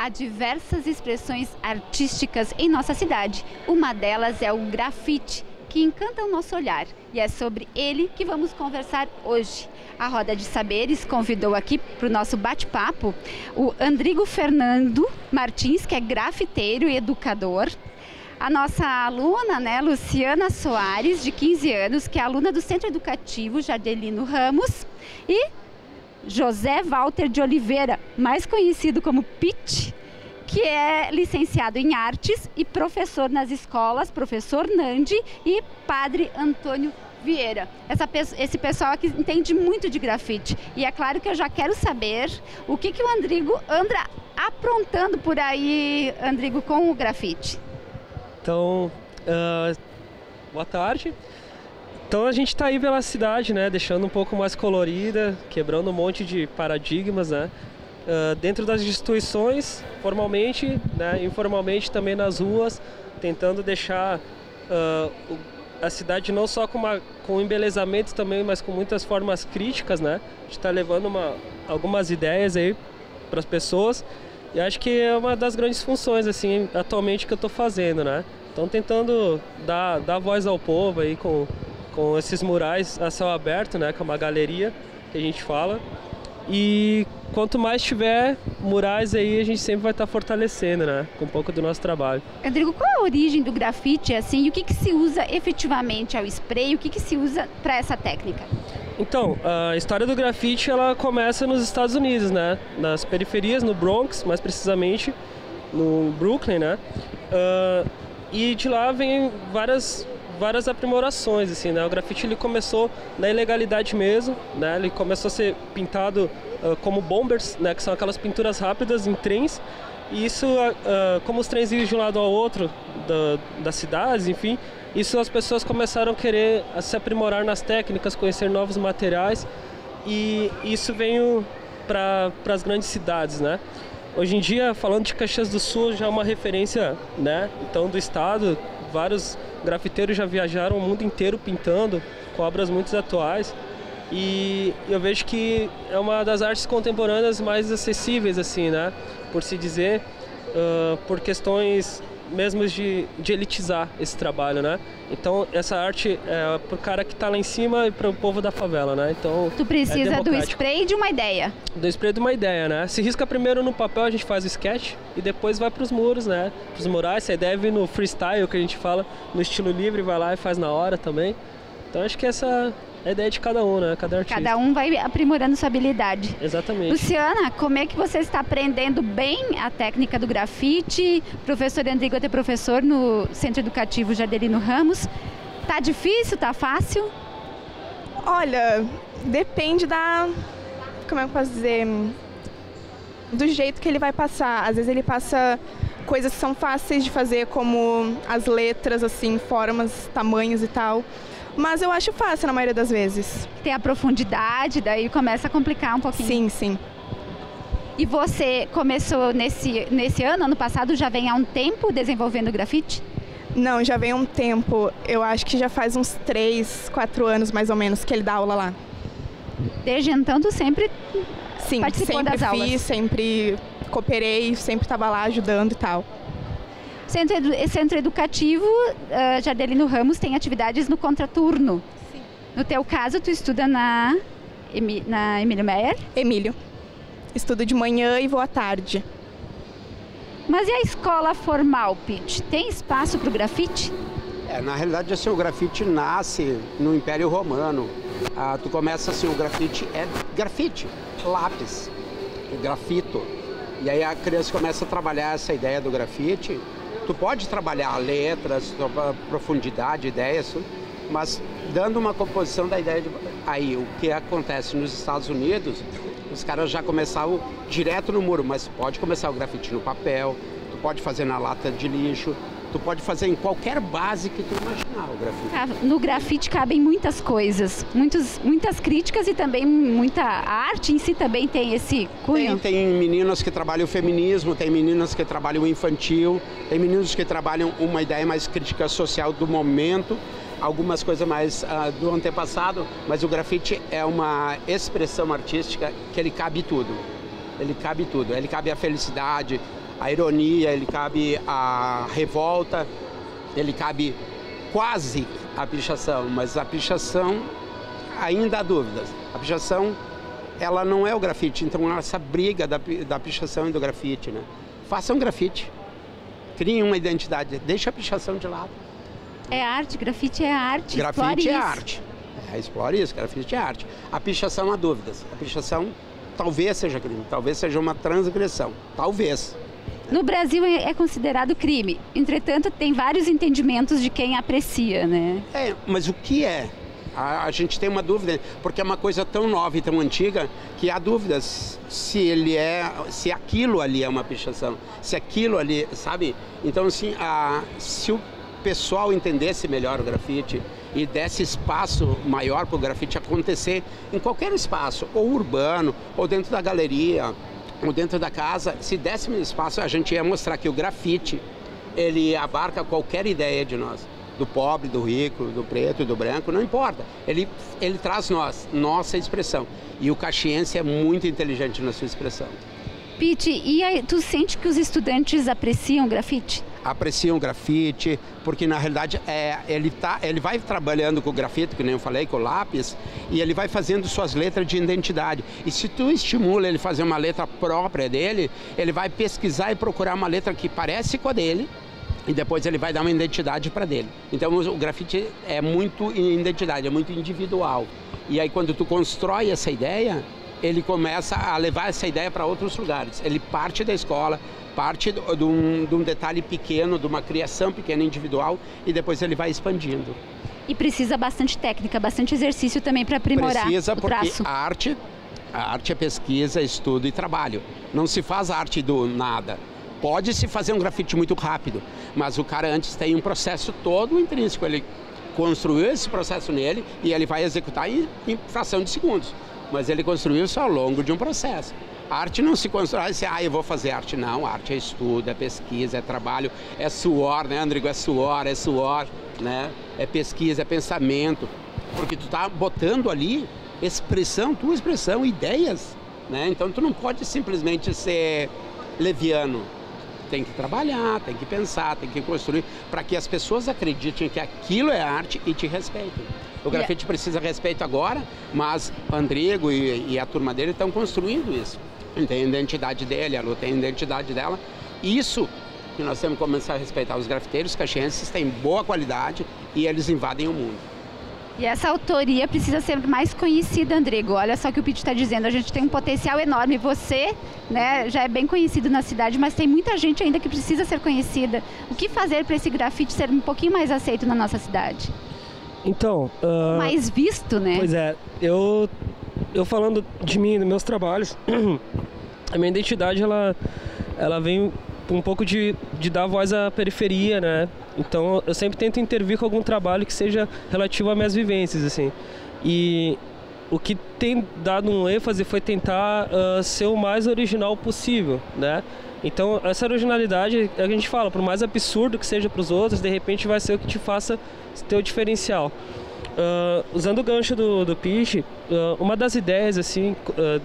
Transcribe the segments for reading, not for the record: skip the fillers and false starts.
há diversas expressões artísticas em nossa cidade. Uma delas é o grafite, que encanta o nosso olhar. E é sobre ele que vamos conversar hoje. A Roda de Saberes convidou aqui para o nosso bate-papo o Andrigo Fernando Martins, que é grafiteiro e educador. A nossa aluna, Luciana Soares, de 15 anos, que é aluna do Centro Educativo Jardelino Ramos. E José Walter de Oliveira, mais conhecido como Pete, que é licenciado em artes e professor nas escolas, professor Nandi e padre Antônio Vieira. Esse pessoal aqui entende muito de grafite. E é claro que eu já quero saber o que o Andrigo anda aprontando por aí, Andrigo, com o grafite. Então, boa tarde. Então a gente está aí pela cidade, deixando um pouco mais colorida, quebrando um monte de paradigmas, dentro das instituições, formalmente, informalmente também nas ruas, tentando deixar a cidade não só com embelezamento também, mas com muitas formas críticas, A gente está levando algumas ideias aí para as pessoas e acho que é uma das grandes funções, assim, atualmente que eu estou fazendo, Então tentando dar voz ao povo aí com esses murais a céu aberto, que é uma galeria que a gente fala. E quanto mais tiver murais aí, a gente sempre vai estar fortalecendo, com um pouco do nosso trabalho. Rodrigo, qual a origem do grafite, assim, e o que se usa efetivamente ao spray, o que se usa para essa técnica? Então, a história do grafite, ela começa nos Estados Unidos, nas periferias, no Bronx, mais precisamente, no Brooklyn, e de lá vem várias aprimorações, assim, O grafite ele começou na ilegalidade mesmo, Ele começou a ser pintado como bombers, que são aquelas pinturas rápidas em trens. E isso, como os trens iam de um lado ao outro das cidades, enfim, isso as pessoas começaram a querer se aprimorar nas técnicas, conhecer novos materiais, e isso veio para as grandes cidades, Hoje em dia, falando de Caxias do Sul, já é uma referência, Então, do estado, vários grafiteiros já viajaram o mundo inteiro pintando com obras muito atuais. E eu vejo que é uma das artes contemporâneas mais acessíveis, assim, por se dizer, por questões mesmo de elitizar esse trabalho, Então essa arte é pro cara que está lá em cima e para o povo da favela, Então tu precisa do spray de uma ideia. Do spray de uma ideia, Se risca primeiro no papel, a gente faz o sketch e depois vai para os muros, Para os murais. Essa ideia vem no freestyle, que a gente fala, no estilo livre, vai lá e faz na hora também. Então acho que essa é a ideia de cada um, Cada artista. Cada um vai aprimorando sua habilidade. Exatamente. Luciana, como é que você está aprendendo bem a técnica do grafite? Professor Andrigo é professor no Centro Educativo Jardelino Ramos. Tá difícil? Tá fácil? Olha, depende como é que eu posso dizer? Do jeito que ele vai passar. Às vezes ele passa coisas que são fáceis de fazer, como as letras, assim, formas, tamanhos e tal. Mas eu acho fácil na maioria das vezes. Tem a profundidade, daí começa a complicar um pouquinho. Sim, sim. E você começou nesse ano passado, já vem há um tempo desenvolvendo grafite? Não, já vem há um tempo. Eu acho que já faz uns 3, 4 anos mais ou menos que ele dá aula lá. Desde então tu sempre Sim, participou das aulas? Sim, sempre cooperei, sempre estava lá ajudando e tal. Centro Educativo Jardelino Ramos tem atividades no contraturno. Sim. No teu caso, tu estuda na Emílio Meyer? Emílio. Estudo de manhã e vou à tarde. Mas e a escola formal, Pete? Tem espaço para o grafite? Na realidade, assim, o grafite nasce no Império Romano. Tu começa assim, o grafite é grafite, lápis, grafito. E aí a criança começa a trabalhar essa ideia do grafite. Tu pode trabalhar letras, profundidade, ideias, mas dando uma composição da ideia de... Aí, o que acontece nos Estados Unidos, os caras já começavam direto no muro, mas pode começar o grafite no papel, tu pode fazer na lata de lixo, tu pode fazer em qualquer base que tu imaginar o grafite. No grafite cabem muitas coisas, muitas críticas e também muita arte em si também tem esse cunho. Tem meninas que trabalham o feminismo, tem meninas que trabalham o infantil, tem meninos que trabalham uma ideia mais crítica social do momento, algumas coisas mais do antepassado, mas o grafite é uma expressão artística que ele cabe tudo. Ele cabe tudo, ele cabe a felicidade, a ironia, ele cabe a revolta, ele cabe quase a pichação, mas a pichação ainda há dúvidas. A pichação, ela não é o grafite, então essa briga da pichação e do grafite, né? Faça um grafite, criem uma identidade, deixa a pichação de lado. É arte, grafite é arte. Grafite é arte. Explore isso, grafite é arte. A pichação há dúvidas. A pichação talvez seja crime, talvez seja uma transgressão, talvez. No Brasil é considerado crime, entretanto tem vários entendimentos de quem aprecia, né? Mas o que é? A gente tem uma dúvida, porque é uma coisa tão nova e tão antiga que há dúvidas se aquilo ali é uma pichação, se aquilo ali, sabe? Então, assim, se o pessoal entendesse melhor o grafite e desse espaço maior para o grafite acontecer em qualquer espaço, ou urbano, ou dentro da galeria, ou dentro da casa, se desse espaço, a gente ia mostrar que o grafite, ele abarca qualquer ideia de nós. Do pobre, do rico, do preto, do branco, não importa. Ele traz nossa expressão. E o caxiense é muito inteligente na sua expressão. Pete, e aí, tu sente que os estudantes apreciam o grafite? Apreciam o grafite, porque na realidade ele vai trabalhando com o grafite, que nem eu falei, com o lápis, e ele vai fazendo suas letras de identidade. E se tu estimula ele fazer uma letra própria dele, ele vai pesquisar e procurar uma letra que parece com a dele, e depois ele vai dar uma identidade para dele. Então o grafite é muito identidade, é muito individual. E aí quando tu constrói essa ideia, ele começa a levar essa ideia para outros lugares. Ele parte da escola, parte de um detalhe pequeno, de uma criação pequena individual, e depois ele vai expandindo. E precisa bastante técnica, bastante exercício também para aprimorar o traço. Porque a arte é pesquisa, estudo e trabalho. Não se faz arte do nada. Pode-se fazer um grafite muito rápido, mas o cara antes tem um processo todo intrínseco. Ele construiu esse processo nele e ele vai executar em fração de segundos. Mas ele construiu isso ao longo de um processo. A arte não se constrói assim, eu vou fazer arte. Não, a arte é estudo, é pesquisa, é trabalho, é suor, né, Andrigo? É suor, né? É pesquisa, é pensamento. Porque tu tá botando ali tua expressão, ideias, né? Então tu não pode simplesmente ser leviano. Tem que trabalhar, tem que pensar, tem que construir, para que as pessoas acreditem que aquilo é arte e te respeitem. O grafite precisa de respeito agora, mas o Andrigo e a turma dele estão construindo isso. Ele tem a identidade dele, a Lu tem a identidade dela. Isso que nós temos que começar a respeitar. Os grafiteiros caxienses têm boa qualidade e eles invadem o mundo. E essa autoria precisa ser mais conhecida, Andrigo. Olha só o que o Pete está dizendo, a gente tem um potencial enorme. Você, né, já é bem conhecido na cidade, mas tem muita gente ainda que precisa ser conhecida. O que fazer para esse grafite ser um pouquinho mais aceito na nossa cidade? Então... mais visto, né? Pois é, eu falando de mim, dos meus trabalhos, a minha identidade, ela vem um pouco de dar voz à periferia, né? Então eu sempre tento intervir com algum trabalho que seja relativo às minhas vivências, assim. E o que tem dado um ênfase foi tentar ser o mais original possível, né? Então essa originalidade, a gente fala, por mais absurdo que seja para os outros, de repente vai ser o que te faça ter o diferencial. Usando o gancho do Pete, uma das ideias assim,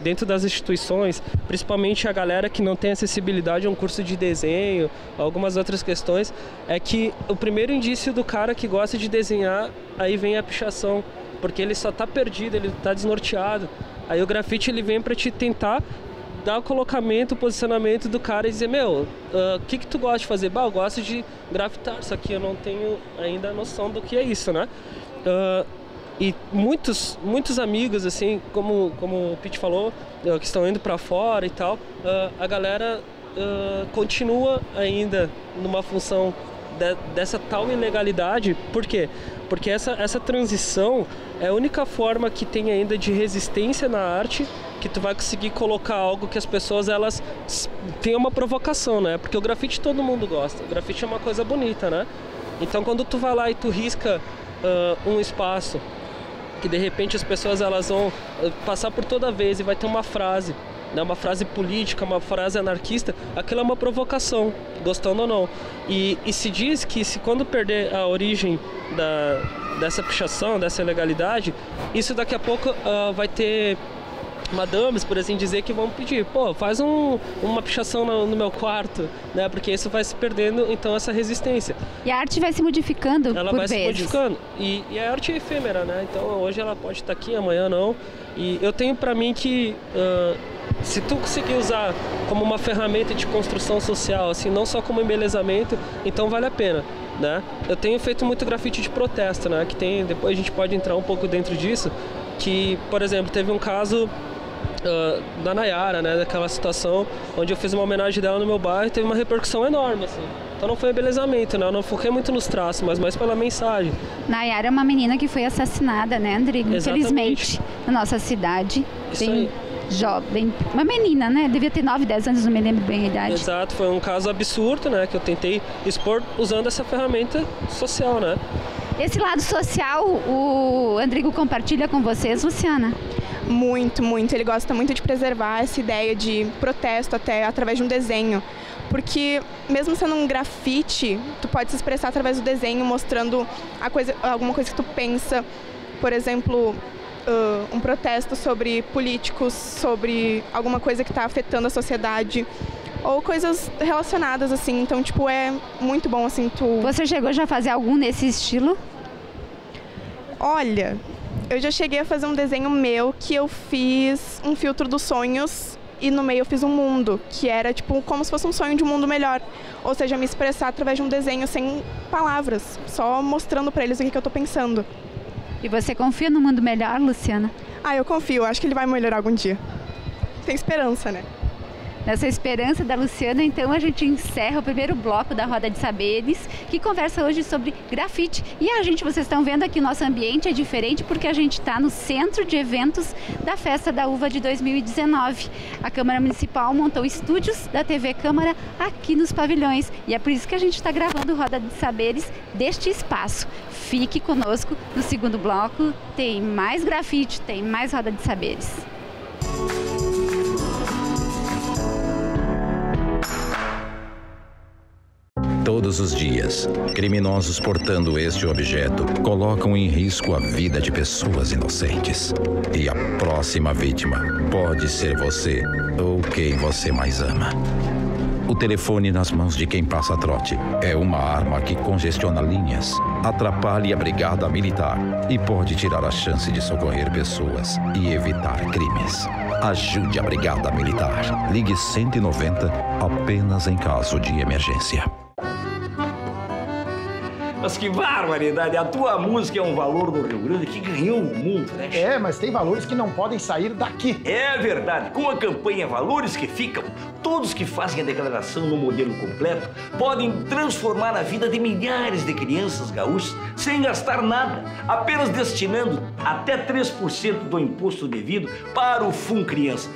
dentro das instituições, principalmente a galera que não tem acessibilidade a um curso de desenho, algumas outras questões, é que o primeiro indício do cara que gosta de desenhar, aí vem a pichação, porque ele só está perdido, ele está desnorteado. Aí o grafite ele vem para te tentar dar o colocamento, o posicionamento do cara e dizer, o que tu gosta de fazer? Eu gosto de grafitar, só que eu não tenho ainda a noção do que é isso, né? E muitos amigos, assim, como o Pete falou, que estão indo para fora e tal, a galera continua ainda numa função dessa tal ilegalidade. Por quê? Porque essa transição é a única forma que tem ainda de resistência na arte, que tu vai conseguir colocar algo que as pessoas, elas tenham uma provocação, né? Porque o grafite todo mundo gosta, o grafite é uma coisa bonita, né? Então quando tu vai lá e tu risca um espaço que de repente as pessoas elas vão passar por toda vez e vai ter uma frase, né, uma frase política, uma frase anarquista, aquilo é uma provocação, gostando ou não. E se diz que se quando perder a origem dessa pichação, dessa ilegalidade, isso daqui a pouco vai ter madames, por assim dizer, que vão pedir, pô, faz uma pichação no meu quarto, né? Porque isso vai se perdendo, então, essa resistência. E a arte vai se modificando por vezes. Ela vai se modificando. E a arte é efêmera, né? Então, hoje ela pode estar aqui, amanhã não. E eu tenho pra mim que se tu conseguir usar como uma ferramenta de construção social, assim, não só como embelezamento, então vale a pena, né? Eu tenho feito muito grafite de protesto, né? Que tem, depois a gente pode entrar um pouco dentro disso, que, por exemplo, teve um caso da Nayara, né, daquela situação onde eu fiz uma homenagem dela no meu bairro e teve uma repercussão enorme, assim. Então não foi embelezamento, né? Eu não foquei muito nos traços, mas mais pela mensagem. Nayara é uma menina que foi assassinada, né, Andrigo? Infelizmente, na nossa cidade. Isso bem aí. Jovem, uma menina, né? Devia ter 9, 10 anos, não me lembro bem a idade. Exato, foi um caso absurdo, né, que eu tentei expor usando essa ferramenta social, né? Esse lado social, o Andrigo compartilha com vocês, Luciana? Muito, muito. Ele gosta muito de preservar essa ideia de protesto até através de um desenho. Porque mesmo sendo um grafite, tu pode se expressar através do desenho, mostrando alguma coisa que tu pensa. Por exemplo, um protesto sobre políticos, sobre alguma coisa que está afetando a sociedade. Ou coisas relacionadas, assim. Então, tipo, é muito bom, assim, tu... Você chegou já a fazer algum nesse estilo? Olha, eu já cheguei a fazer um desenho meu que eu fiz um filtro dos sonhos e no meio eu fiz um mundo, que era tipo como se fosse um sonho de um mundo melhor. Ou seja, me expressar através de um desenho sem palavras, só mostrando pra eles o que eu tô pensando. E você confia no mundo melhor, Luciana? Ah, eu confio, acho que ele vai melhorar algum dia. Tem esperança, né? Nessa esperança da Luciana, então, a gente encerra o primeiro bloco da Roda de Saberes, que conversa hoje sobre grafite. E vocês estão vendo aqui, nosso ambiente é diferente porque a gente está no centro de eventos da Festa da Uva de 2019. A Câmara Municipal montou estúdios da TV Câmara aqui nos pavilhões. E é por isso que a gente está gravando Roda de Saberes deste espaço. Fique conosco no segundo bloco, tem mais grafite, tem mais Roda de Saberes. Todos os dias, criminosos portando este objeto colocam em risco a vida de pessoas inocentes. E a próxima vítima pode ser você ou quem você mais ama. O telefone nas mãos de quem passa trote é uma arma que congestiona linhas, atrapalha a brigada militar e pode tirar a chance de socorrer pessoas e evitar crimes. Ajude a brigada militar. Ligue 190 apenas em caso de emergência. Mas que barbaridade! A tua música é um valor do Rio Grande que ganhou o mundo, né? É, mas tem valores que não podem sair daqui. É verdade. Com a campanha Valores que Ficam, todos que fazem a declaração no modelo completo podem transformar a vida de milhares de crianças gaúchas sem gastar nada, apenas destinando até 3% do imposto devido para o Fun Criança.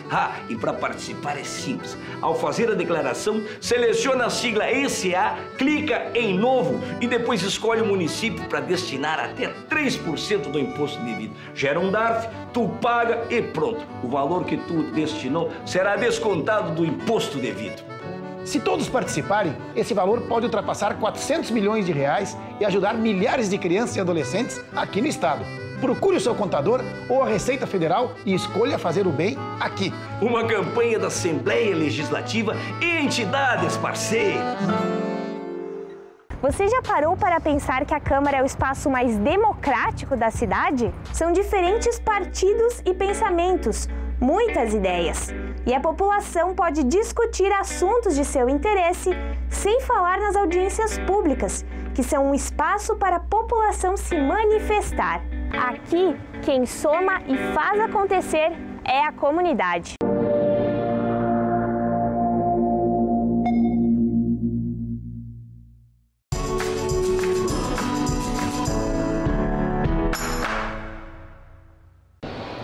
E para participar é simples. Ao fazer a declaração, seleciona a sigla ECA, clica em Novo e depois escolhe o município para destinar até 3% do imposto devido. Gera um DARF, tu paga e pronto. O valor que tu destinou será descontado do imposto devido. Se todos participarem, esse valor pode ultrapassar 400 milhões de reais e ajudar milhares de crianças e adolescentes aqui no estado. Procure o seu contador ou a Receita Federal e escolha fazer o bem aqui. Uma campanha da Assembleia Legislativa e entidades parceiras. Você já parou para pensar que a Câmara é o espaço mais democrático da cidade? São diferentes partidos e pensamentos, muitas ideias. E a população pode discutir assuntos de seu interesse sem falar nas audiências públicas, que são um espaço para a população se manifestar. Aqui, quem soma e faz acontecer é a comunidade.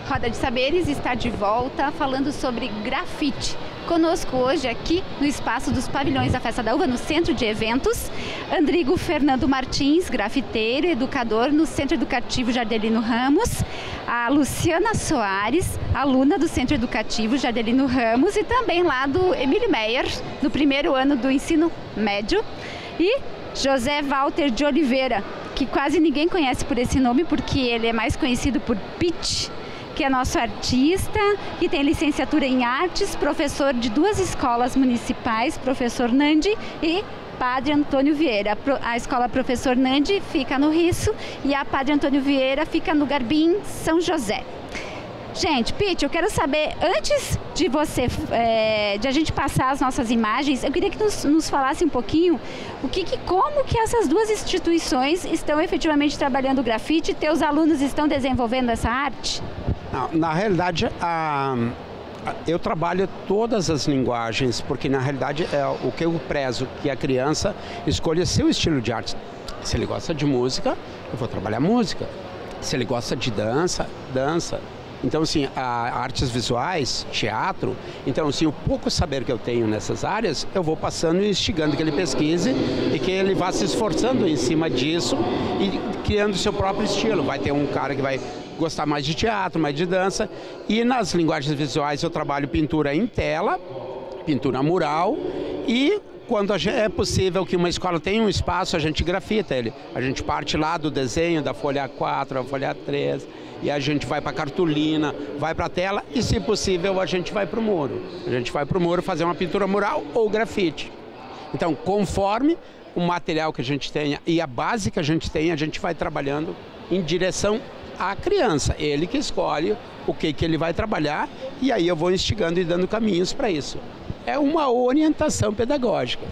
Roda de Saberes está de volta falando sobre grafite. Conosco hoje aqui no espaço dos pavilhões da Festa da Uva, no centro de eventos, Andrigo Fernando Martins, grafiteiro, educador no Centro Educativo Jardelino Ramos, a Luciana Soares, aluna do Centro Educativo Jardelino Ramos e também lá do Emílio Meyer, no primeiro ano do ensino médio, e José Walter de Oliveira, que quase ninguém conhece por esse nome, porque ele é mais conhecido por Pitch, que que é nosso artista, que tem licenciatura em artes, professor de 2 escolas municipais, professor Nandi e Padre Antônio Vieira. A escola Professor Nandi fica no Risso e a Padre Antônio Vieira fica no Garbim, São José. Gente, Pete, eu quero saber, antes de de a gente passar as nossas imagens, eu queria que nos falasse um pouquinho como que essas 2 instituições estão efetivamente trabalhando o grafite, teus alunos estão desenvolvendo essa arte? Não, na realidade, eu trabalho todas as linguagens, porque na realidade é o que eu prezo, que a criança escolha seu estilo de arte. Se ele gosta de música, eu vou trabalhar música. Se ele gosta de dança, dança. Então, assim, artes visuais, teatro, então, assim, o pouco saber que eu tenho nessas áreas, eu vou passando e instigando que ele pesquise e que ele vá se esforçando em cima disso e criando o seu próprio estilo. Vai ter um cara que vai gostar mais de teatro, mais de dança. E nas linguagens visuais eu trabalho pintura em tela, pintura mural e... Quando é possível que uma escola tenha um espaço, a gente grafita ele. A gente parte lá do desenho, da folha A4, a folha A3, e a gente vai para a cartolina, vai para a tela e, se possível, a gente vai para o muro. A gente vai para o muro fazer uma pintura mural ou grafite. Então, conforme o material que a gente tenha e a base que a gente vai trabalhando em direção à criança. Ele que escolhe o que ele vai trabalhar e aí eu vou instigando e dando caminhos para isso. É uma orientação pedagógica.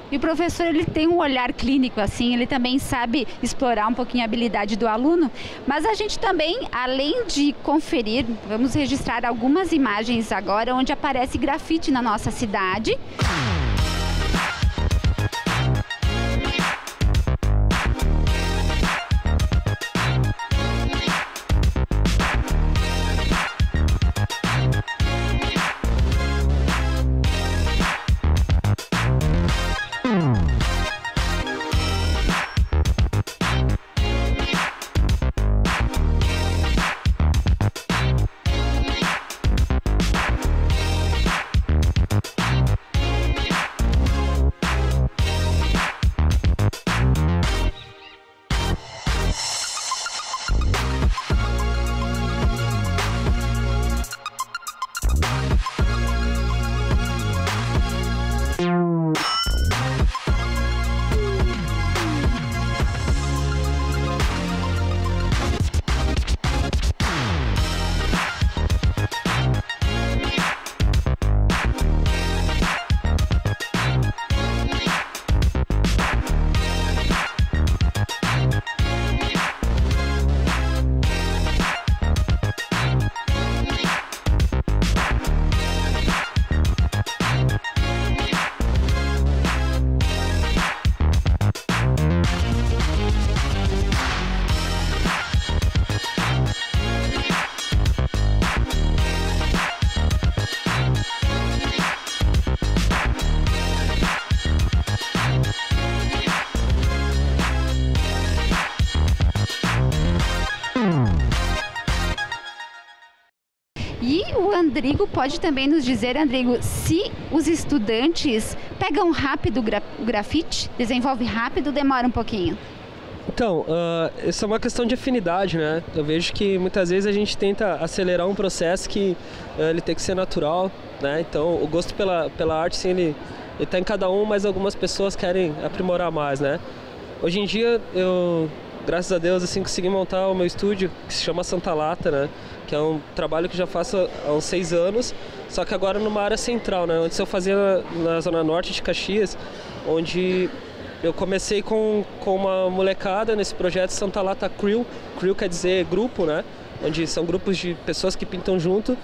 E o professor, ele tem um olhar clínico, assim, ele também sabe explorar um pouquinho a habilidade do aluno, mas a gente também, além de conferir, vamos registrar algumas imagens agora onde aparece grafite na nossa cidade. E o Andrigo pode também nos dizer, Andrigo, se os estudantes pegam rápido o grafite, desenvolve rápido, demora um pouquinho? Então, isso é uma questão de afinidade, né? Eu vejo que muitas vezes a gente tenta acelerar um processo que ele tem que ser natural, né? Então, o gosto pela arte, sim, ele está em cada um, mas algumas pessoas querem aprimorar mais, né? Hoje em dia, eu, graças a Deus, assim, consegui montar o meu estúdio, que se chama Santa Lata, né? Que é um trabalho que já faço há uns 6 anos, só que agora numa área central, né? Antes eu fazia na zona norte de Caxias, onde eu comecei com uma molecada nesse projeto Santa Lata Crew. Crew quer dizer grupo, né? Onde são grupos de pessoas que pintam junto.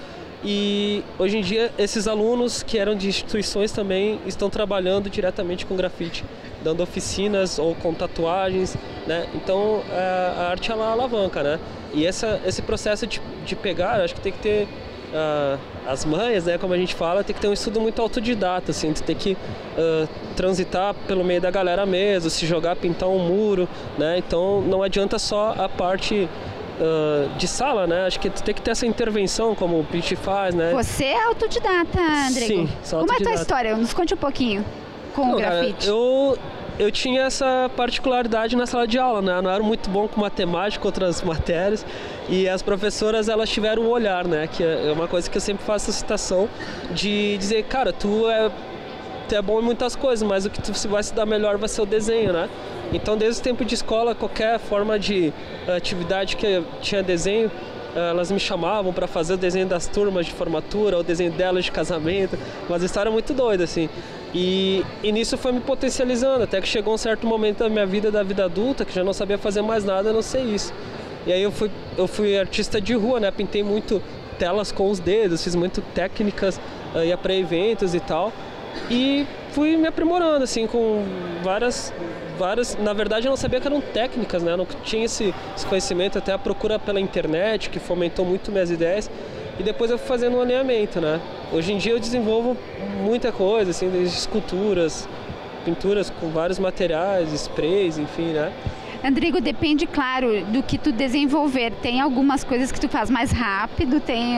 E hoje em dia esses alunos que eram de instituições também estão trabalhando diretamente com grafite, dando oficinas ou com tatuagens, né? Então a arte ela alavanca, né? E esse processo de pegar, acho que tem que ter as manhas, né? Como a gente fala, tem que ter um estudo muito autodidata, assim, tem que transitar pelo meio da galera mesmo, se jogar, pintar um muro, né? Então não adianta só a parte de sala, né? Acho que tem que ter essa intervenção, como o Pete faz, né? Você é autodidata, Andrigo? Sim, sou autodidata. Como é a tua história? Nos conte um pouquinho com o grafite. Eu eu tinha essa particularidade na sala de aula, né? Eu não era muito bom com matemática, outras matérias, e as professoras, elas tiveram um olhar, né? Que é uma coisa que eu sempre faço a citação, de dizer, cara, tu é bom em muitas coisas, mas o que tu vai se dar melhor vai ser o desenho, né? Então, desde o tempo de escola, qualquer forma de atividade que tinha desenho, elas me chamavam para fazer o desenho das turmas de formatura, o desenho delas de casamento, mas a história é muito doida, assim. E nisso foi me potencializando, até que chegou um certo momento da minha vida, da vida adulta, que já não sabia fazer mais nada, a não ser isso. E aí eu fui artista de rua, né? Pintei muito telas com os dedos, fiz muito técnicas, ia para eventos e tal. E fui me aprimorando, assim, com várias... Na verdade, eu não sabia que eram técnicas, né? Eu não tinha esse conhecimento, até a procura pela internet, que fomentou muito minhas ideias. E depois eu fui fazendo um alinhamento, né? Hoje em dia eu desenvolvo muita coisa, assim, desde esculturas, pinturas com vários materiais, sprays, enfim, né? Andrigo, depende, claro, do que tu desenvolver. Tem algumas coisas que tu faz mais rápido, tem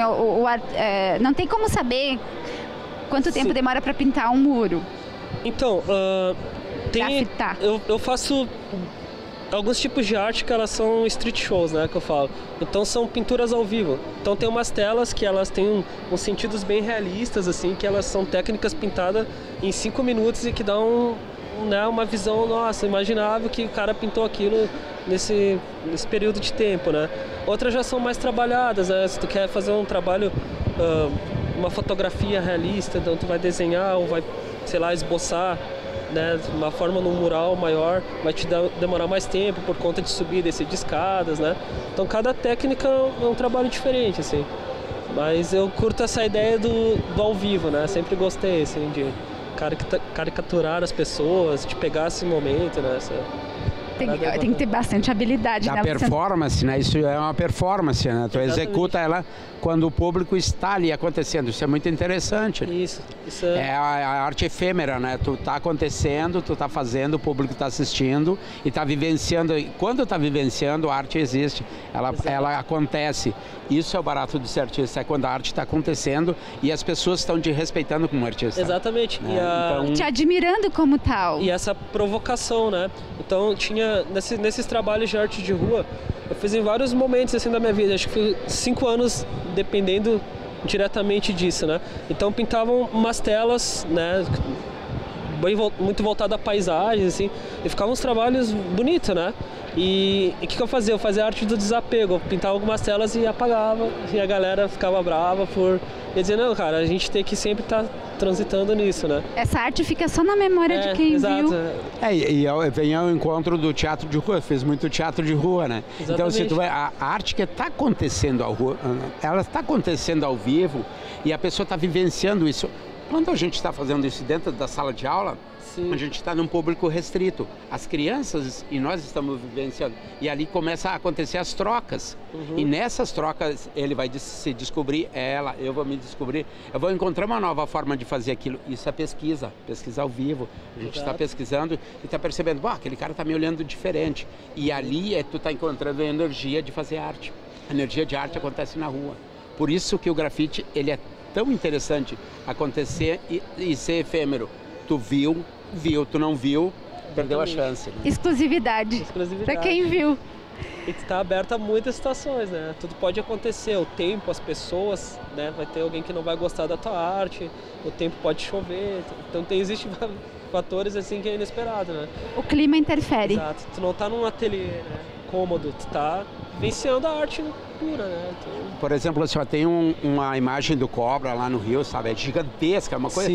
não tem como saber quanto tempo demora para pintar um muro. Então, eu faço alguns tipos de arte que elas são street shows, né, que eu falo. Então são pinturas ao vivo. Então tem umas telas que elas têm uns sentidos bem realistas, assim, que elas são técnicas pintadas em 5 minutos e que dão uma visão, nossa, imaginável que o cara pintou aquilo nesse período de tempo, né. Outras já são mais trabalhadas, né, se tu quer fazer um trabalho, uma fotografia realista, então tu vai desenhar ou vai, sei lá, esboçar, né, uma forma num mural maior, vai te demorar mais tempo por conta de subir e descer de escadas, né? Então cada técnica é um trabalho diferente, assim. Mas eu curto essa ideia do ao vivo, né? Sempre gostei, assim, de caricaturar as pessoas, de pegar esse momento, né? Tem que ter bastante habilidade. Da performance, né? Isso é uma performance, né? Tu executa ela quando o público está ali acontecendo. Isso é muito interessante. Né? Isso é... É a arte efêmera, né? Tu tá acontecendo, tu tá fazendo, o público tá assistindo e tá vivenciando. E quando tá vivenciando, a arte existe. Ela acontece. Isso é o barato de ser artista, é quando a arte está acontecendo e as pessoas estão te respeitando como artista. Exatamente. Né? Então... te admirando como tal. E essa provocação, né? Então tinha, nesses trabalhos de arte de rua, eu fiz em vários momentos assim da minha vida, acho que foi 5 anos dependendo diretamente disso, né? Então pintavam umas telas, né? Muito voltado a paisagens, assim, e ficavam uns trabalhos bonitos, né? E o que eu fazia? Eu fazia arte do desapego, eu pintava algumas telas e apagava, e a galera ficava brava por... Ia dizer, não, cara, a gente tem que sempre estar transitando nisso, né? Essa arte fica só na memória de quem viu. E vem ao encontro do teatro de rua, eu fiz muito teatro de rua, né? Exatamente. Então, se tu vai, a arte que está acontecendo ao rua, ela está acontecendo ao vivo e a pessoa está vivenciando isso. Quando a gente está fazendo isso dentro da sala de aula, sim, a gente está num público restrito. As crianças e nós estamos vivenciando. E ali começa a acontecer as trocas. E nessas trocas ele vai se descobrir, eu vou me descobrir. Eu vou encontrar uma nova forma de fazer aquilo. Isso é pesquisa ao vivo. A gente está pesquisando e está percebendo, aquele cara está me olhando diferente. E ali tu está encontrando a energia de fazer arte. A energia de arte acontece na rua. Por isso que o grafite, ele é tão interessante acontecer e ser efêmero. Tu viu, tu não viu, perdeu a chance. Né? Exclusividade. Para quem viu. E tu tá aberto a muitas situações, né? Tudo pode acontecer, o tempo, as pessoas, né? Vai ter alguém que não vai gostar da tua arte, o tempo pode chover, então existem fatores assim que é inesperado, né? O clima interfere. Exato, tu não tá num ateliê, né? Cômodo, tu tá vivenciando a arte pura, né? Por exemplo, assim, tem uma imagem do Cobra lá no Rio, sabe? É gigantesca, é uma coisa...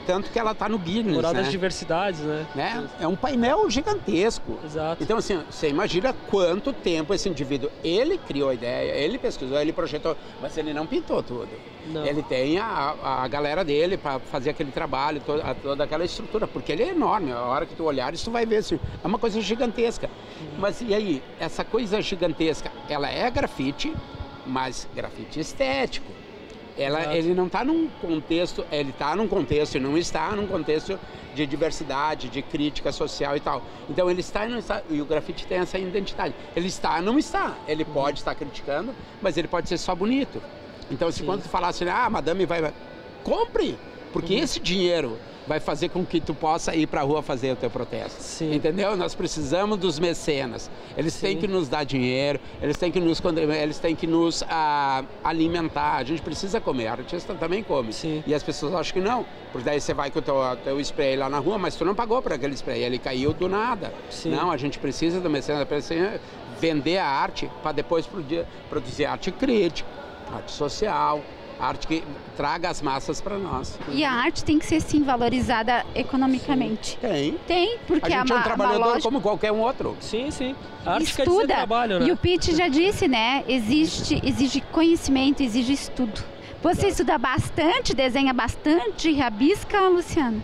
tanto que ela tá no Guinness, Moral né? das Diversidades, né? É um painel gigantesco. Exato. Então, assim, você imagina quanto tempo esse indivíduo... Ele criou a ideia, ele pesquisou, ele projetou, mas ele não pintou tudo. Não. Ele tem a galera dele para fazer aquele trabalho, toda aquela estrutura, porque ele é enorme. A hora que tu olhares, tu vai ver, assim, é uma coisa gigantesca. Mas e aí, essa coisa gigantesca, ela é grafite, mas grafite estético. Ele não está num contexto, ele está num contexto e não está num contexto de diversidade, de crítica social e tal. Então ele está e não está, e o grafite tem essa identidade. Ele está e não está. Ele pode estar criticando, mas ele pode ser só bonito. Então, se quando tu falar assim, madame vai... Compre! Porque esse dinheiro vai fazer com que tu possa ir para a rua fazer o teu protesto. Sim. Entendeu? Nós precisamos dos mecenas. Eles Sim. têm que nos dar dinheiro, eles têm que nos alimentar. A gente precisa comer, artista também come. Sim. E as pessoas acham que não. Porque daí você vai com o teu spray lá na rua, mas tu não pagou por aquele spray, ele caiu do nada. Sim. Não, a gente precisa do mecenas, precisa vender a arte para depois produzir arte crítica, arte social, arte que traga as massas para nós. E a arte tem que ser, sim, valorizada economicamente. Tem. Tem, porque a gente é um trabalhador como qualquer um outro. Sim, sim. A arte quer dizer estuda. trabalho, né? E o Pete já disse, né? Exige conhecimento, exige estudo. Você estuda bastante, desenha bastante, rabisca, Luciana?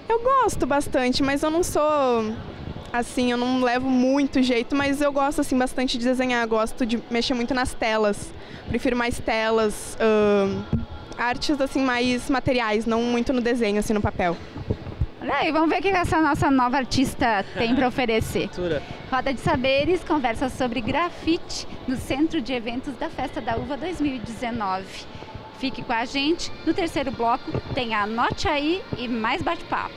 Eu gosto bastante, mas eu não sou... Assim, eu não levo muito jeito, mas eu gosto assim bastante de desenhar, gosto de mexer muito nas telas. Prefiro mais telas, artes assim mais materiais, não muito no desenho, assim, no papel. Olha aí, vamos ver o que essa nossa nova artista tem para oferecer. Roda de Saberes conversa sobre grafite no Centro de Eventos da Festa da Uva 2019. Fique com a gente, no terceiro bloco tem Anote Aí e mais bate-papo.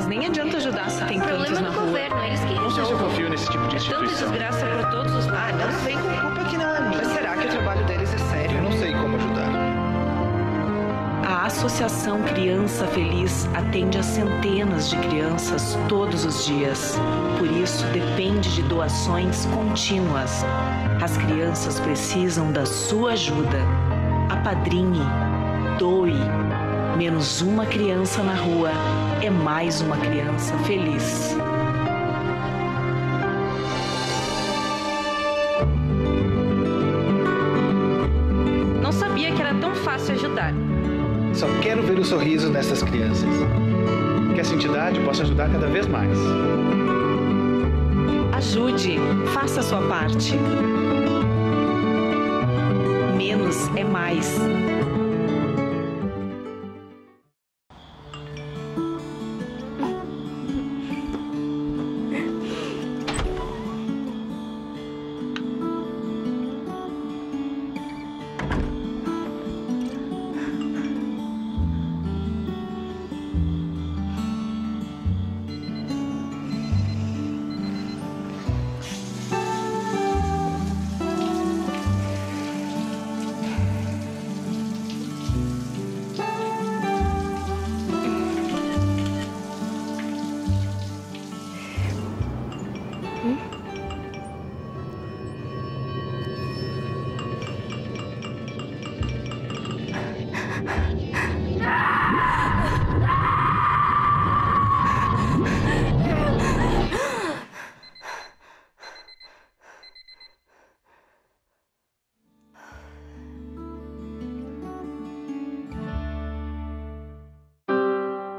Nem adianta ajudar se tem tantos na rua. Governo, eles que não sei se eu confio nesse tipo de instituição. Tanta desgraça por todos os lados. Não vem com culpa que não é minha. Mas será que o trabalho deles é sério? Eu não sei como ajudar. A Associação Criança Feliz atende a centenas de crianças todos os dias. Por isso, depende de doações contínuas. As crianças precisam da sua ajuda. Apadrinhe, doe. Menos uma criança na rua é mais uma criança feliz. Não sabia que era tão fácil ajudar. Só quero ver o sorriso dessas crianças. Que essa entidade possa ajudar cada vez mais. Ajude, faça a sua parte. Menos é mais.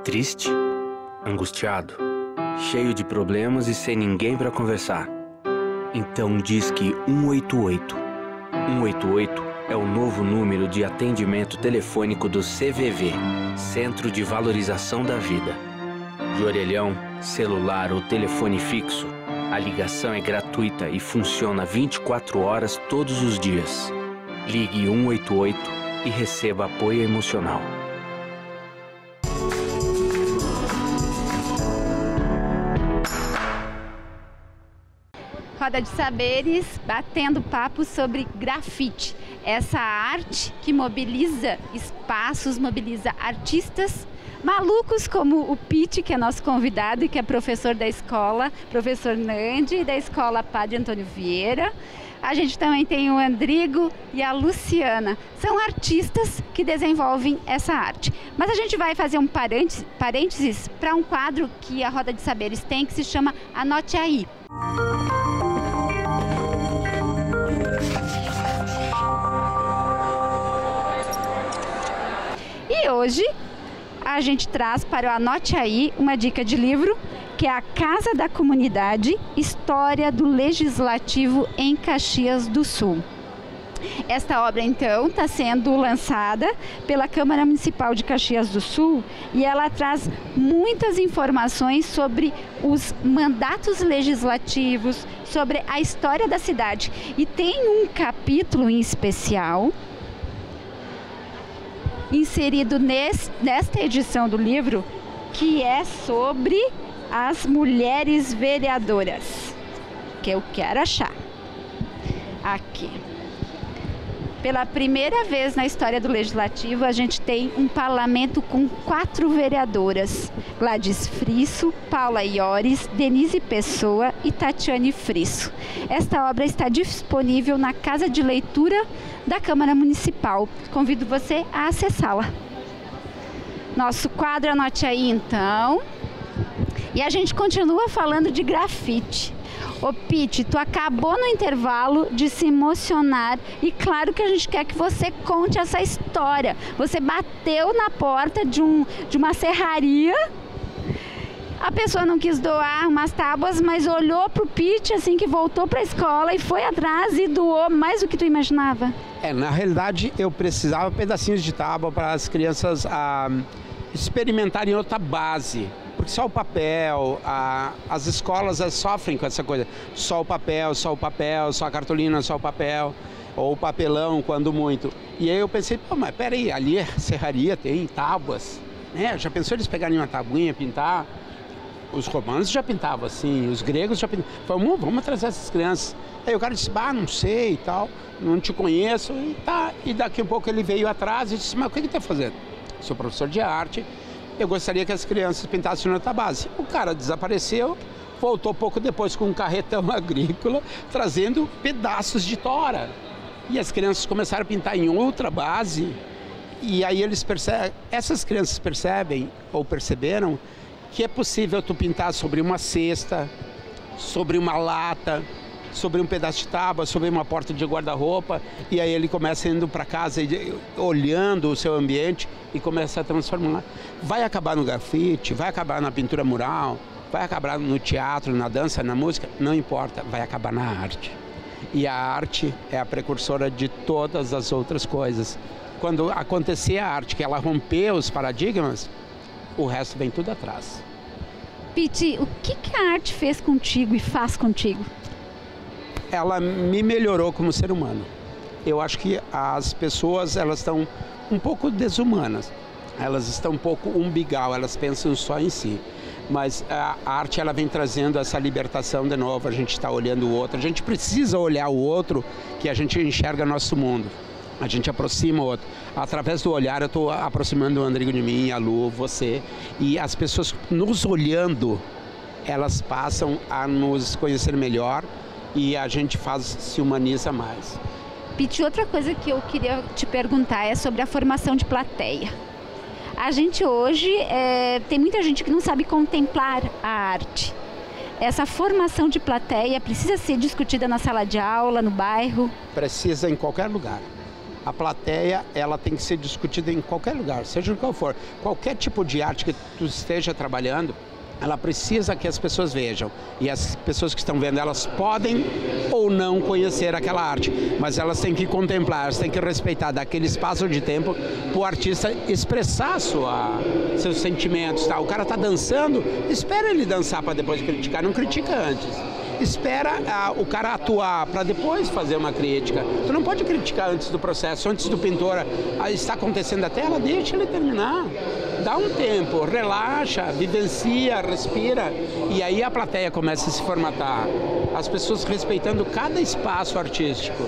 Triste, angustiado, cheio de problemas e sem ninguém para conversar. Então disque 188. 188 é o novo número de atendimento telefônico do CVV, Centro de Valorização da Vida. De orelhão, celular ou telefone fixo, a ligação é gratuita e funciona 24 horas todos os dias. Ligue 188 e receba apoio emocional. Roda de Saberes, batendo papo sobre grafite. Essa arte que mobiliza espaços, mobiliza artistas malucos como o Pete, que é nosso convidado e que é professor da escola, professor Nandi, da escola Padre Antônio Vieira. A gente também tem o Andrigo e a Luciana. São artistas que desenvolvem essa arte. Mas a gente vai fazer um parênteses para um quadro que a Roda de Saberes tem, que se chama Anote Aí. E hoje a gente traz para o Anote Aí uma dica de livro, que é A Casa da Comunidade, História do Legislativo em Caxias do Sul. Esta obra, então, está sendo lançada pela Câmara Municipal de Caxias do Sul e ela traz muitas informações sobre os mandatos legislativos, sobre a história da cidade. E tem um capítulo em especial inserido nesta edição do livro que é sobre as mulheres vereadoras, que eu quero achar aqui. Pela primeira vez na história do Legislativo, a gente tem um parlamento com 4 vereadoras. Gladys Frisso, Paula Iores, Denise Pessoa e Tatiane Frisso. Esta obra está disponível na Casa de Leitura da Câmara Municipal. Convido você a acessá-la. Nosso quadro, anote aí então. E a gente continua falando de grafite. Ô Pete, tu acabou no intervalo de se emocionar e claro que a gente quer que você conte essa história. Você bateu na porta de uma serraria, a pessoa não quis doar umas tábuas, mas olhou pro Pete assim que voltou para a escola e foi atrás e doou mais do que tu imaginava. Na realidade eu precisava de pedacinhos de tábua para as crianças experimentarem outra base. Porque só o papel, as escolas sofrem com essa coisa. Só o papel, só a cartolina, só o papel, ou o papelão, quando muito. E aí eu pensei, pô, mas peraí, ali a serraria tem tábuas, né? Já pensou eles pegarem uma tabuinha, pintar? Os romanos já pintavam assim, os gregos já pintavam. Falei, vamos trazer essas crianças. Aí o cara disse, não sei e tal, não te conheço, e tá. E daqui a pouco ele veio atrás e disse, mas o que está fazendo? Sou professor de arte. Eu gostaria que as crianças pintassem outra base. O cara desapareceu, voltou pouco depois com um carretão agrícola, trazendo pedaços de tora. E as crianças começaram a pintar em outra base. E aí eles percebem, essas crianças percebem, ou perceberam, que é possível tu pintar sobre uma cesta, sobre uma lata, sobre um pedaço de tábua, sobre uma porta de guarda-roupa, e aí ele começa indo para casa, olhando o seu ambiente e começa a transformar. Vai acabar no grafite, vai acabar na pintura mural, vai acabar no teatro, na dança, na música, não importa, vai acabar na arte. E a arte é a precursora de todas as outras coisas. Quando acontecer a arte, que ela rompeu os paradigmas, o resto vem tudo atrás. Pete, o que a arte fez contigo e faz contigo? Ela me melhorou como ser humano. Eu acho que as pessoas, elas estão um pouco desumanas. Elas estão um pouco umbigal, elas pensam só em si. Mas a arte, ela vem trazendo essa libertação de novo, a gente está olhando o outro. A gente precisa olhar o outro, que a gente enxerga nosso mundo. A gente aproxima o outro. Através do olhar, eu estou aproximando o Andrigo de mim, a Lu, você. E as pessoas nos olhando, elas passam a nos conhecer melhor, e a gente se humaniza mais. Pete, outra coisa que eu queria te perguntar é sobre a formação de plateia. A gente hoje, tem muita gente que não sabe contemplar a arte. Essa formação de plateia precisa ser discutida na sala de aula, no bairro? Precisa em qualquer lugar. A plateia, ela tem que ser discutida em qualquer lugar, seja qual for. Qualquer tipo de arte que tu esteja trabalhando, ela precisa que as pessoas vejam. E as pessoas que estão vendo, elas podem ou não conhecer aquela arte, mas elas têm que contemplar, elas têm que respeitar daquele espaço de tempo para o artista expressar seus sentimentos. Tá? O cara está dançando, espera ele dançar para depois criticar, não critica antes. Espera o cara atuar para depois fazer uma crítica. Tu não pode criticar antes do processo, antes do pintor. Está acontecendo a tela, deixa ele terminar. Dá um tempo, relaxa, vivencia, respira. E aí a plateia começa a se formatar. As pessoas respeitando cada espaço artístico.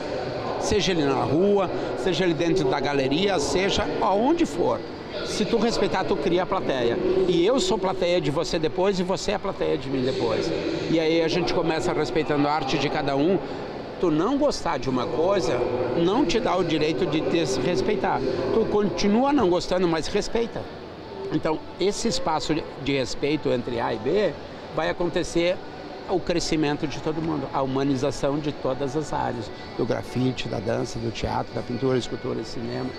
Seja ele na rua, seja ele dentro da galeria, seja aonde for. Se tu respeitar, tu cria a plateia. E eu sou plateia de você depois e você é a plateia de mim depois. E aí a gente começa respeitando a arte de cada um. Tu não gostar de uma coisa não te dá o direito de respeitar. Tu continua não gostando, mas respeita. Então, esse espaço de respeito entre A e B vai acontecer o crescimento de todo mundo, a humanização de todas as áreas. Do grafite, da dança, do teatro, da pintura, escultura, cinema.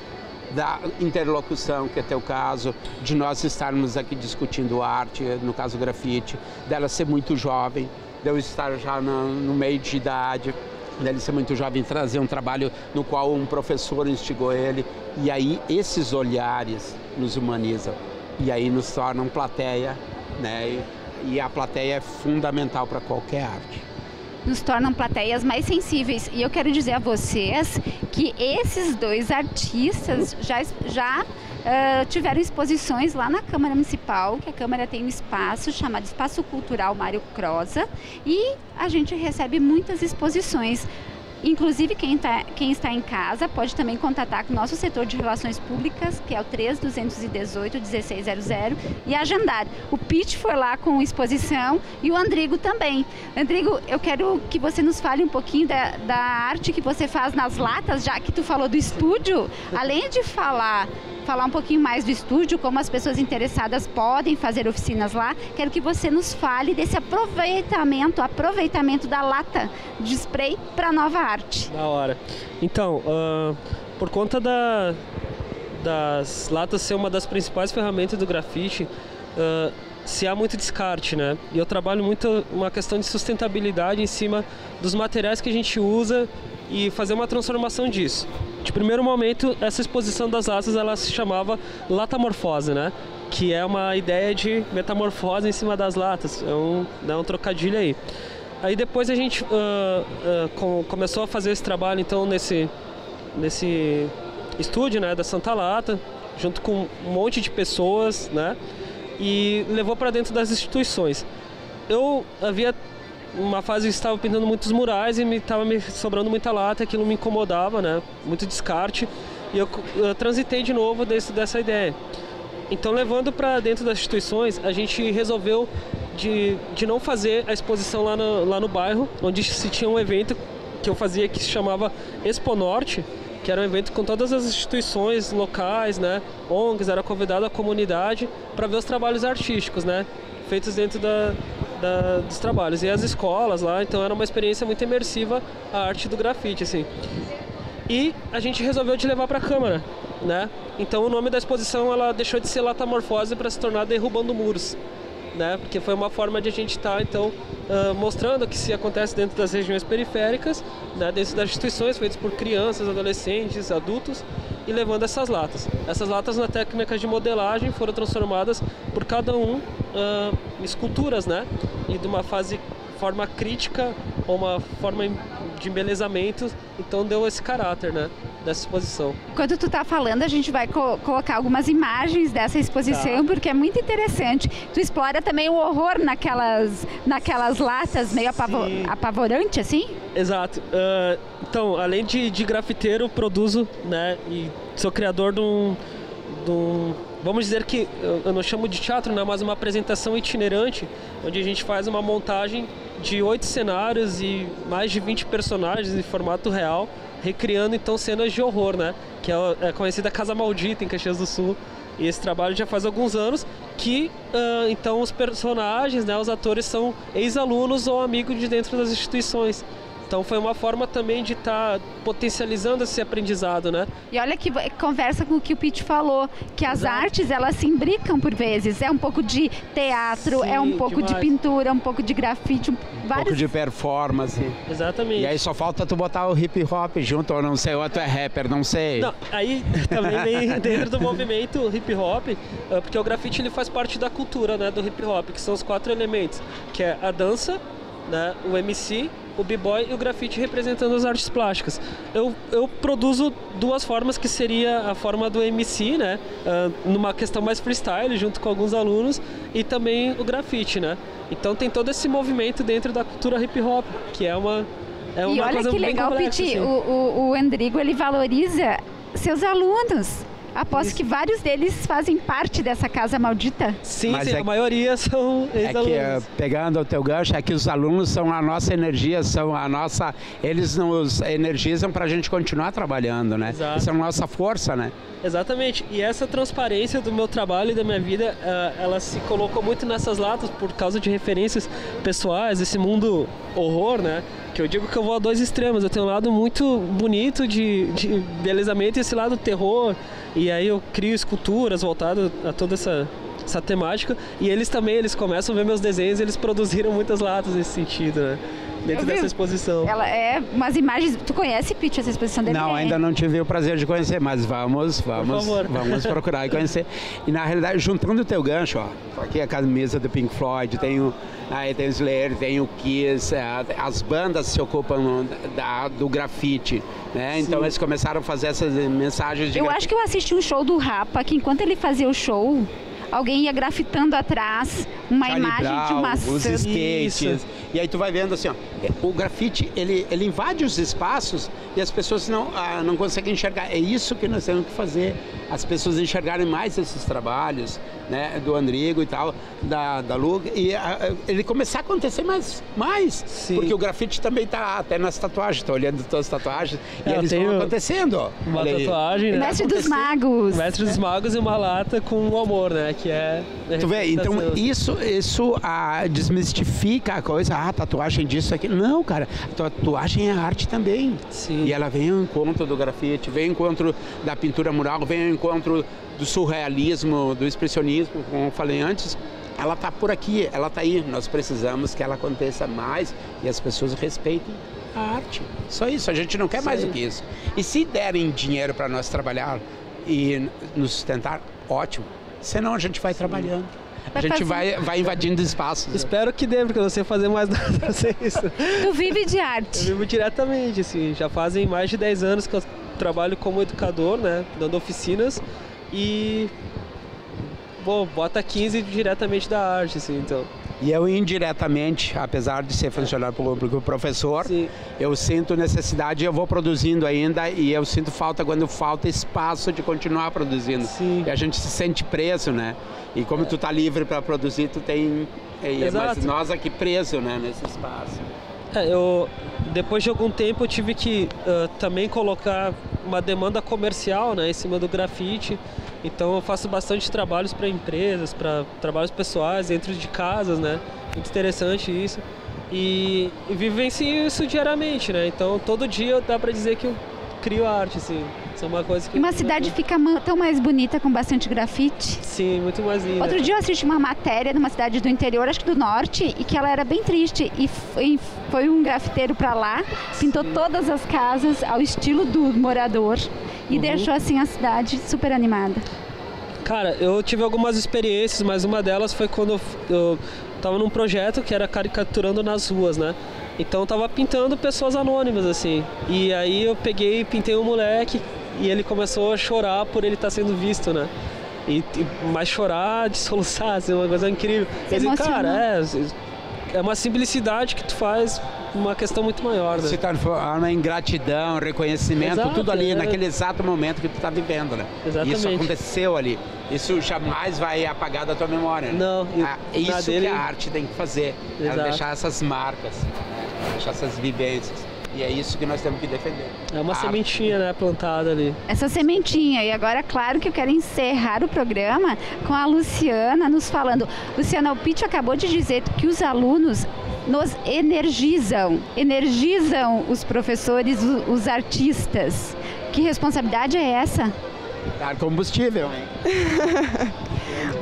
Da interlocução, que é teu caso, de nós estarmos aqui discutindo arte, no caso grafite, dela ser muito jovem, de eu estar já no meio de idade, dele ser muito jovem, trazer um trabalho no qual um professor instigou ele, e aí esses olhares nos humanizam, e aí nos tornam plateia, né? E a plateia é fundamental para qualquer arte. Nos tornam plateias mais sensíveis. E eu quero dizer a vocês que esses dois artistas já tiveram exposições lá na Câmara Municipal, que a Câmara tem um espaço chamado Espaço Cultural Mário Croza, e a gente recebe muitas exposições. Inclusive, quem está em casa pode também contatar com o nosso setor de relações públicas, que é o 3218-1600, e agendar. O Pete foi lá com exposição e o Andrigo também. Andrigo, eu quero que você nos fale um pouquinho da arte que você faz nas latas, já que tu falou do estúdio. Além de falar um pouquinho mais do estúdio, como as pessoas interessadas podem fazer oficinas lá, quero que você nos fale desse aproveitamento da lata de spray para nova arte. Da hora. Então, por conta das latas ser uma das principais ferramentas do grafite, se há muito descarte, né? E eu trabalho muito uma questão de sustentabilidade em cima dos materiais que a gente usa e fazer uma transformação disso. De primeiro momento, essa exposição das latas, ela se chamava latamorfose, né? Que é uma ideia de metamorfose em cima das latas, é um trocadilho aí. Aí depois a gente começou a fazer esse trabalho, então, nesse estúdio, né, da Santa Lata, junto com um monte de pessoas, né? E levou para dentro das instituições. Eu havia uma fase que estava pintando muitos murais e estava me sobrando muita lata, aquilo me incomodava, né? Muito descarte, e eu transitei de novo dessa ideia. Então, levando para dentro das instituições, a gente resolveu de não fazer a exposição lá no bairro, onde se tinha um evento que eu fazia que se chamava Expo Norte, que era um evento com todas as instituições locais, né? ONGs, era convidado a comunidade para ver os trabalhos artísticos, né? Feitos dentro dos trabalhos. E as escolas lá, então era uma experiência muito imersiva a arte do grafite, assim. E a gente resolveu de levar para a Câmara, né? Então o nome da exposição, ela deixou de ser Latamorfose para se tornar Derrubando Muros, né? Porque foi uma forma de a gente estar, então, mostrando que se acontece dentro das regiões periféricas, né? Dentro das instituições feitas por crianças, adolescentes, adultos, e levando essas latas. Essas latas, na técnica de modelagem, foram transformadas por cada um em esculturas, né? E de uma forma crítica ou uma forma de embelezamento, então deu esse caráter, né, dessa exposição. Enquanto tu tá falando, a gente vai colocar algumas imagens dessa exposição, porque é muito interessante. Tu explora também o horror naquelas latas meio apavorante, assim? Exato. Então, além de grafiteiro, produzo, né, e sou criador de um vamos dizer que eu não chamo de teatro, né, mas uma apresentação itinerante, onde a gente faz uma montagem de 8 cenários e mais de 20 personagens em formato real, recriando então cenas de horror, né, que é conhecida Casa Maldita em Caxias do Sul. E esse trabalho já faz alguns anos que então os personagens, né, os atores são ex-alunos ou amigos de dentro das instituições. Então foi uma forma também de estar potencializando esse aprendizado, né? E olha que conversa com o que o Pete falou, que as artes, elas se imbricam por vezes. É um pouco de teatro, é um pouco de pintura, um pouco de grafite, um pouco de performance. Exatamente. E aí só falta tu botar o hip hop junto, ou não sei, ou tu é rapper, não sei. Não, aí também vem dentro do movimento hip hop, porque o grafite ele faz parte da cultura, né, do hip hop, que são os 4 elementos, que é a dança, né, o MC, o b-boy e o grafite representando as artes plásticas. Eu produzo 2 formas, que seria a forma do MC, né, numa questão mais freestyle, junto com alguns alunos, e também o grafite, né. Então tem todo esse movimento dentro da cultura hip hop, que é uma e olha coisa que bem legal, complexa, Pete, assim. o Andrigo, ele valoriza seus alunos. Aposto que vários deles fazem parte dessa Casa Maldita. Sim, a maioria são ex-alunos. É que, pegando o teu gancho, é que os alunos são a nossa energia, eles nos energizam para a gente continuar trabalhando, né? Exato. Isso é a nossa força, né? Exatamente, e essa transparência do meu trabalho e da minha vida, ela se colocou muito nessas latas por causa de referências pessoais, esse mundo horror, né? Que eu digo que eu vou a 2 extremos. Eu tenho um lado muito bonito de embelezamento e esse lado terror, e aí eu crio esculturas voltadas a toda essa temática, e eles começam a ver meus desenhos, eles produziram muitas latas nesse sentido, né? dentro dessa exposição. Ela é umas imagens... Tu conhece, Pete, essa exposição dele? Não, ainda não tive o prazer de conhecer, mas vamos procurar e conhecer. E na realidade, juntando o teu gancho, ó, aqui a camisa do Pink Floyd, tem o Slayer, tem o Kiss, as bandas se ocupam do grafite, né? Então eles começaram a fazer essas mensagens de Eu acho que eu assisti um show do Rapa, que enquanto ele fazia o show, alguém ia grafitando atrás uma Charlie imagem Brown, de uma os skates. E aí tu vai vendo assim, ó, o grafite, ele invade os espaços e as pessoas não conseguem enxergar. É isso que nós temos que fazer. As pessoas enxergarem mais esses trabalhos, né, do Andrigo e tal, da Lu, e ele começar a acontecer mais. Porque o grafite também tá até nas tatuagens, tô olhando todas as tatuagens, e eles estão acontecendo, ó. Uma tatuagem, né? Mestre dos Magos. Mestre dos Magos e uma lata com o amor, né? Que é... Tu vê, então isso desmistifica a coisa, tatuagem disso, aqui. Não, cara, a tatuagem é arte também. Sim. E ela vem ao encontro do grafite, vem ao encontro da pintura mural, vem ao encontro do surrealismo, do expressionismo, como eu falei antes. Ela está por aqui, ela está aí. Nós precisamos que ela aconteça mais e as pessoas respeitem a arte. Só isso, a gente não quer mais do que isso. E se derem dinheiro para nós trabalhar e nos sustentar, ótimo. Senão a gente vai trabalhando. A gente vai invadindo espaços. Espero que dê, porque eu não sei fazer mais nada pra ser isso. Tu vive de arte? Eu vivo diretamente, assim. Já fazem mais de 10 anos que eu trabalho como educador, né? Dando oficinas. E... bota 15 diretamente da arte, assim, então. E eu indiretamente, apesar de ser funcionário público e professor, eu sinto necessidade, eu vou produzindo ainda e eu sinto falta quando falta espaço de continuar produzindo. Sim. E a gente se sente preso, né? E como tu tá livre para produzir, tu tem... Mas nós aqui presos, né, nesse espaço. Depois de algum tempo eu tive que também colocar uma demanda comercial, né, em cima do grafite. Então eu faço bastante trabalhos para empresas, para trabalhos pessoais, dentro de casas, né? Muito interessante isso. E vivencio isso diariamente, né? Então todo dia dá para dizer que eu crio arte, assim. Isso é uma coisa que... E uma cidade fica tão mais bonita com bastante grafite. Sim, muito mais linda. Outro dia eu assisti uma matéria numa cidade do interior, acho que do norte, e que ela era bem triste. E foi um grafiteiro para lá, pintou todas as casas ao estilo do morador e deixou assim a cidade super animada. Cara, eu tive algumas experiências, mas uma delas foi quando eu estava num projeto que era caricaturando nas ruas, né? Então eu tava pintando pessoas anônimas, assim. E aí eu peguei e pintei um moleque e ele começou a chorar por ele estar sendo visto, né? Mas chorar de soluçar, assim, uma coisa incrível. Cara, é uma simplicidade que tu faz uma questão muito maior, né? Se torna em gratidão, reconhecimento, tudo ali naquele exato momento que tu tá vivendo, né? Exatamente. Isso aconteceu ali. Isso jamais vai apagar da tua memória, né? Não. Isso que a arte tem que fazer. Ela deixar essas marcas, né? Deixar essas vivências. E é isso que nós temos que defender. É uma sementinha, né, plantada ali. Essa sementinha. E agora, claro que eu quero encerrar o programa com a Luciana nos falando. Luciana, o Pete acabou de dizer que os alunos nos energizam os professores, os artistas. Que responsabilidade é essa? Dar combustível, hein?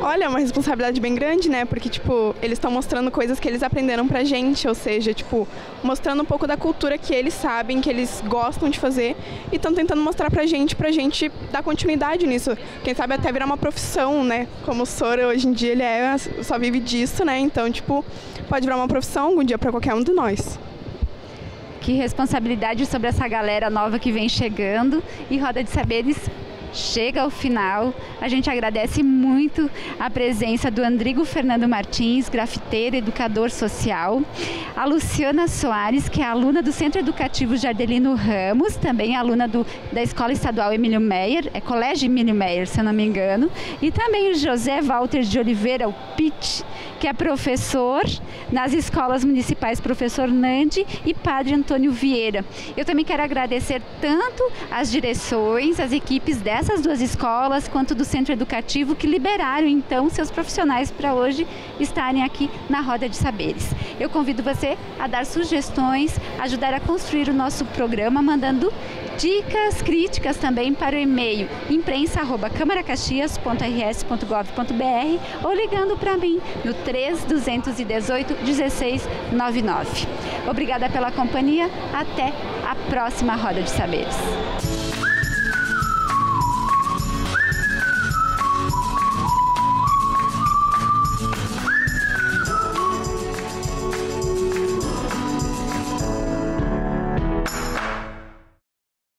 Olha, é uma responsabilidade bem grande, né? Porque, tipo, eles estão mostrando coisas que eles aprenderam pra gente, ou seja, tipo, mostrando um pouco da cultura que eles sabem, que eles gostam de fazer e estão tentando mostrar pra gente dar continuidade nisso. Quem sabe até virar uma profissão, né? Como o Sora, hoje em dia, ele só vive disso, né? Então, tipo, pode virar uma profissão algum dia pra qualquer um de nós. Que responsabilidade sobre essa galera nova que vem chegando. E Roda de Saberes chega ao final. A gente agradece muito a presença do Andrigo Fernando Martins, grafiteiro, educador social, a Luciana Soares, que é aluna do Centro Educativo Jardelino Ramos, também aluna da Escola Estadual Emílio Meyer, Colégio Emílio Meyer, se eu não me engano, e também o José Walter de Oliveira, o Pete, que é professor nas escolas municipais Professor Nandi e Padre Antônio Vieira. Eu também quero agradecer tanto as direções, as equipes dessa dessas duas escolas quanto do centro educativo que liberaram então seus profissionais para hoje estarem aqui na Roda de Saberes. Eu convido você a dar sugestões, ajudar a construir o nosso programa, mandando dicas, críticas também para o e-mail imprensa@camaracaxias.rs.gov.br ou ligando para mim no 3218-1699. Obrigada pela companhia, até a próxima Roda de Saberes.